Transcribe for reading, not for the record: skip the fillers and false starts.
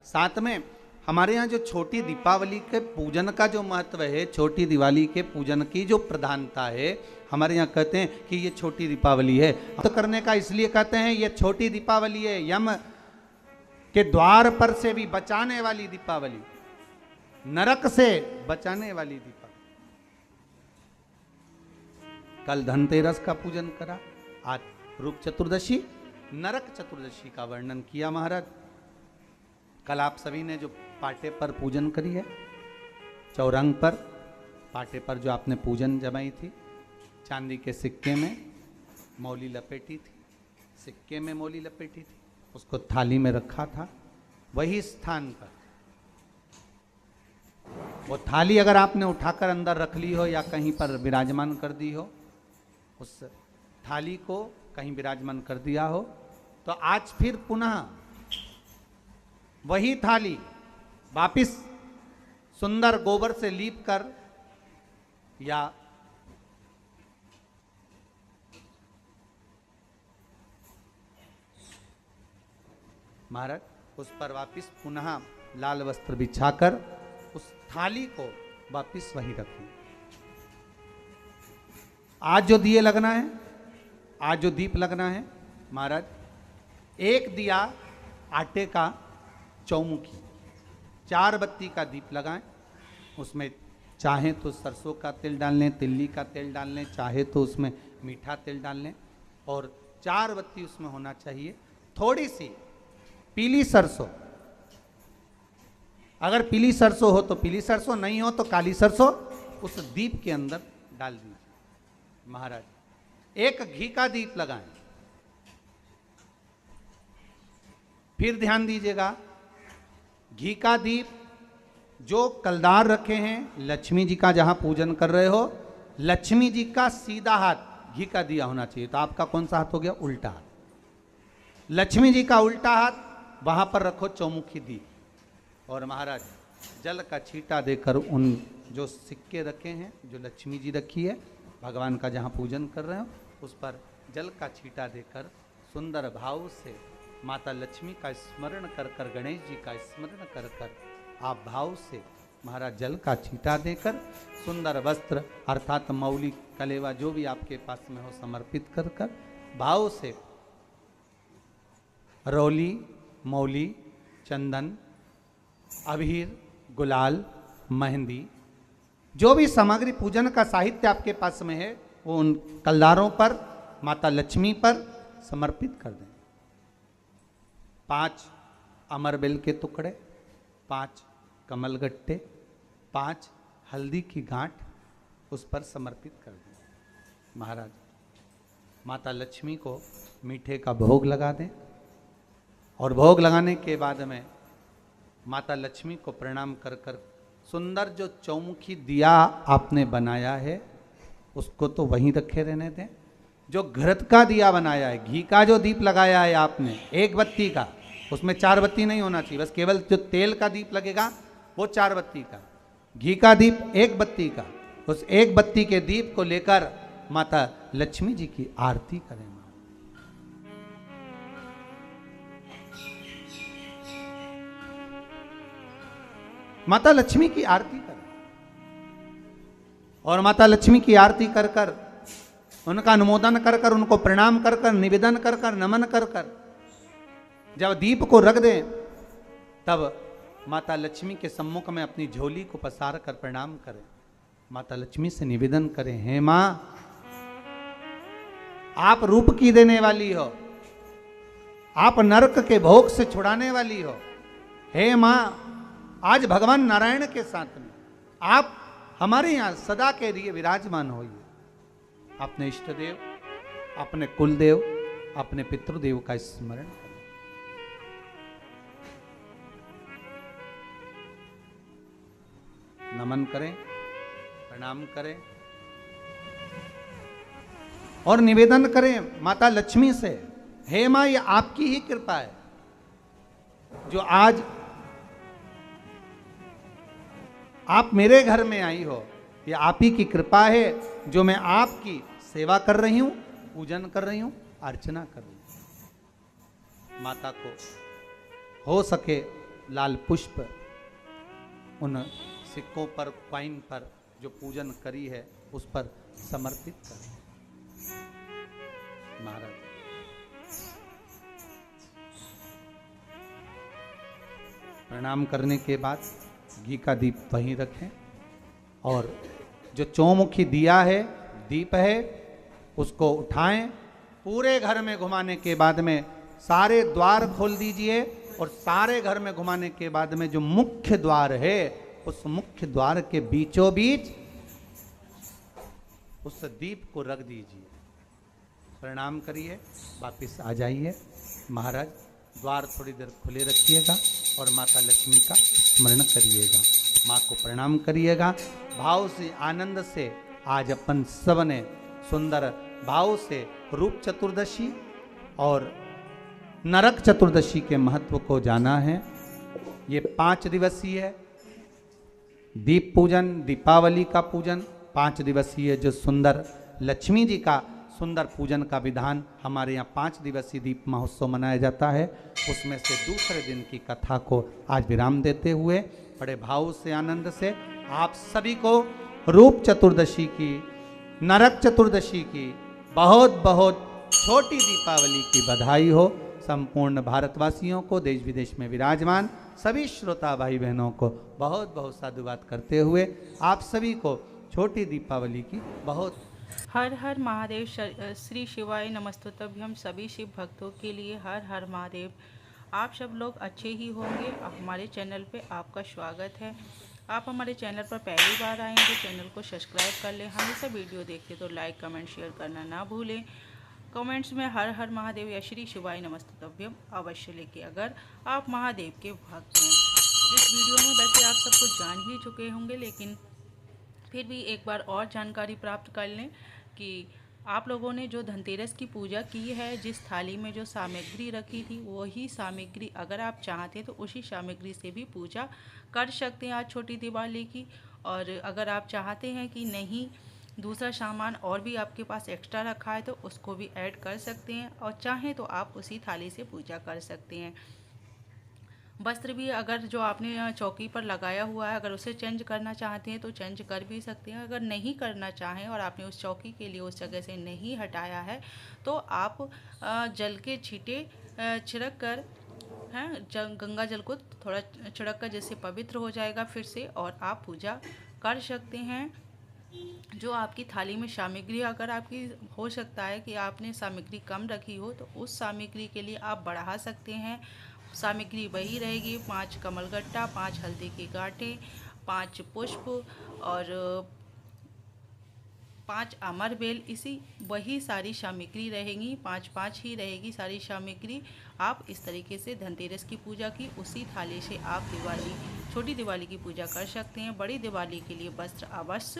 साथ में हमारे यहाँ जो छोटी दीपावली के पूजन का जो महत्व है, छोटी दिवाली के पूजन की जो प्रधानता है, हमारे यहाँ कहते हैं कि ये छोटी दीपावली है। तो करने का इसलिए कहते हैं ये छोटी दीपावली है, यम के द्वार पर से भी बचाने वाली दीपावली, नरक से बचाने वाली दीपावली। कल धनतेरस का पूजन करा, आज रूप चतुर्दशी, नरक चतुर्दशी का वर्णन किया महाराज। कल आप सभी ने जो पाटे पर पूजन करी है, चौरंग पर पाटे पर जो आपने पूजन जमाई थी, चांदी के सिक्के में मौली लपेटी थी, सिक्के में मौली लपेटी थी, उसको थाली में रखा था, वही स्थान पर वो थाली अगर आपने उठाकर अंदर रख ली हो या कहीं पर विराजमान कर दी हो, उस थाली को कहीं विराजमान कर दिया हो, तो आज फिर पुनः वही थाली वापिस सुंदर गोबर से लीप कर या महाराज उस पर वापिस पुनः लाल वस्त्र बिछाकर उस थाली को वापिस वहीं रखें। आज जो दिए लगना है, आज जो दीप लगना है महाराज, एक दिया आटे का चौमुखी, 4 बत्ती का दीप लगाएं, उसमें चाहे तो सरसों का तेल डाल लें, तिल्ली का तेल डाल लें, चाहे तो उसमें मीठा तेल डाल लें, और 4 बत्ती उसमें होना चाहिए। थोड़ी सी पीली सरसों, अगर पीली सरसों हो तो पीली सरसों, नहीं हो तो काली सरसों उस दीप के अंदर डाल दीजिए महाराज। एक घी का दीप लगाएं। फिर ध्यान दीजिएगा, घी का दीप जो कलदार रखे हैं, लक्ष्मी जी का जहां पूजन कर रहे हो, लक्ष्मी जी का सीधा हाथ घी का दिया होना चाहिए। तो आपका कौन सा हाथ हो गया? उल्टा हाथ। लक्ष्मी जी का उल्टा हाथ, वहां पर रखो चौमुखी दीप, और महाराज जल का छींटा देकर उन जो सिक्के रखे हैं, जो लक्ष्मी जी रखी है, भगवान का जहाँ पूजन कर रहे हो, उस पर जल का छींटा देकर सुंदर भाव से माता लक्ष्मी का स्मरण कर कर, गणेश जी का स्मरण कर कर आप भाव से महाराज जल का छींटा देकर सुंदर वस्त्र अर्थात मौली कलेवा जो भी आपके पास में हो समर्पित कर कर भाव से रौली, मौली, चंदन, अबीर, गुलाल, मेहंदी, जो भी सामग्री पूजन का साहित्य आपके पास में है, वो उन कलदारों पर, माता लक्ष्मी पर समर्पित कर दें। 5 अमरबेल के टुकड़े, 5 कमलगट्टे, 5 हल्दी की गांठ उस पर समर्पित कर दें। महाराज माता लक्ष्मी को मीठे का भोग लगा दें, और भोग लगाने के बाद में माता लक्ष्मी को प्रणाम कर कर सुंदर जो चौमुखी दिया आपने बनाया है उसको तो वहीं रखे रहने दें। जो घृत का दिया बनाया है, घी का जो दीप लगाया है आपने 1 बत्ती का, उसमें 4 बत्ती नहीं होना चाहिए, बस केवल जो तेल का दीप लगेगा वो 4 बत्ती का, घी का दीप 1 बत्ती का, उस 1 बत्ती के दीप को लेकर माता लक्ष्मी जी की आरती करें। माता लक्ष्मी की आरती करें, और माता लक्ष्मी की आरती कर कर उनका अनुमोदन कर कर, उनको प्रणाम कर कर, निवेदन कर कर, नमन कर कर जब दीप को रख दें, तब माता लक्ष्मी के सम्मुख में अपनी झोली को पसार कर प्रणाम करें। माता लक्ष्मी से निवेदन करें, हे मां, आप रूप की देने वाली हो, आप नरक के भोग से छुड़ाने वाली हो। हे मां, आज भगवान नारायण के साथ में आप हमारे यहाँ सदा के लिए विराजमान होइए। अपने इष्ट देव, अपने कुल देव, अपने पितृदेव का स्मरण करें। नमन करें, प्रणाम करें और निवेदन करें माता लक्ष्मी से, हे मां, ये आपकी ही कृपा है जो आज आप मेरे घर में आई हो। ये आप ही की कृपा है जो मैं आपकी सेवा कर रही हूं, पूजन कर रही हूं, अर्चना कर रही हूं। माता को हो सके लाल पुष्प उन सिक्कों पर, कॉइन पर जो पूजन करी है उस पर समर्पित करें। महाराज प्रणाम करने के बाद घी का दीप वहीं रखें और जो चौमुखी दिया है, दीप है, उसको उठाएं। पूरे घर में घुमाने के बाद में सारे द्वार खोल दीजिए और सारे घर में घुमाने के बाद में जो मुख्य द्वार है उस मुख्य द्वार के बीचों बीच उस दीप को रख दीजिए। प्रणाम करिए, वापिस आ जाइए। महाराज द्वार थोड़ी देर खुले रखिएगा और माता लक्ष्मी का स्मरण करिएगा, माँ को प्रणाम करिएगा। भाव से, आनंद से आज अपन सब ने सुंदर भाव से रूप चतुर्दशी और नरक चतुर्दशी के महत्व को जाना है। ये 5 दिवसीय है दीप पूजन, दीपावली का पूजन, 5 दिवसीय जो सुंदर लक्ष्मी जी का सुंदर पूजन का विधान हमारे यहाँ 5 दिवसीय दीप महोत्सव मनाया जाता है। उसमें से दूसरे दिन की कथा को आज विराम देते हुए बड़े भाव से, आनंद से आप सभी को रूप चतुर्दशी की, नरक चतुर्दशी की बहुत बहुत छोटी दीपावली की बधाई हो। संपूर्ण भारतवासियों को, देश विदेश में विराजमान सभी श्रोता भाई बहनों को बहुत बहुत साधुवाद करते हुए आप सभी को छोटी दीपावली की बहुत। हर हर महादेव। श्री शिवाय नमस्तुभ्यम। सभी शिव भक्तों के लिए हर हर महादेव। आप सब लोग अच्छे ही होंगे। हमारे चैनल पे आपका स्वागत है। आप हमारे चैनल पर पहली बार आए हैं तो चैनल को सब्सक्राइब कर लें। हमेशा वीडियो देखते तो लाइक, कमेंट, शेयर करना ना भूलें। कमेंट्स में हर हर महादेव या श्री शिवाय नमस्तुभ्यम अवश्य लिखें अगर आप महादेव के भक्त हैं। इस वीडियो में वैसे आप सब कुछ जान ही चुके होंगे, लेकिन फिर भी एक बार और जानकारी प्राप्त कर लें कि आप लोगों ने जो धनतेरस की पूजा की है, जिस थाली में जो सामग्री रखी थी वही सामग्री अगर आप चाहते हैं तो उसी सामग्री से भी पूजा कर सकते हैं आज छोटी दिवाली की। और अगर आप चाहते हैं कि नहीं दूसरा सामान और भी आपके पास एक्स्ट्रा रखा है तो उसको भी ऐड कर सकते हैं और चाहें तो आप उसी थाली से पूजा कर सकते हैं। वस्त्र भी अगर जो आपने चौकी पर लगाया हुआ है अगर उसे चेंज करना चाहते हैं तो चेंज कर भी सकते हैं। अगर नहीं करना चाहें और आपने उस चौकी के लिए उस जगह से नहीं हटाया है तो आप जल के छींटे छिड़क कर गंगा जल को थोड़ा छिड़क कर जिससे पवित्र हो जाएगा फिर से, और आप पूजा कर सकते हैं। जो आपकी थाली में सामग्री अगर आपकी हो सकता है कि आपने सामग्री कम रखी हो तो उस सामग्री के लिए आप बढ़ा सकते हैं। सामग्री वही रहेगी, 5 कमलगट्टा, 5 हल्दी के गांठे, 5 पुष्प और 5 अमर बेल, इसी वही सारी सामग्री रहेंगी। 5-5 ही रहेगी सारी सामग्री। आप इस तरीके से धनतेरस की पूजा की उसी थाली से आप दिवाली, छोटी दिवाली की पूजा कर सकते हैं। बड़ी दिवाली के लिए वस्त्र अवश्य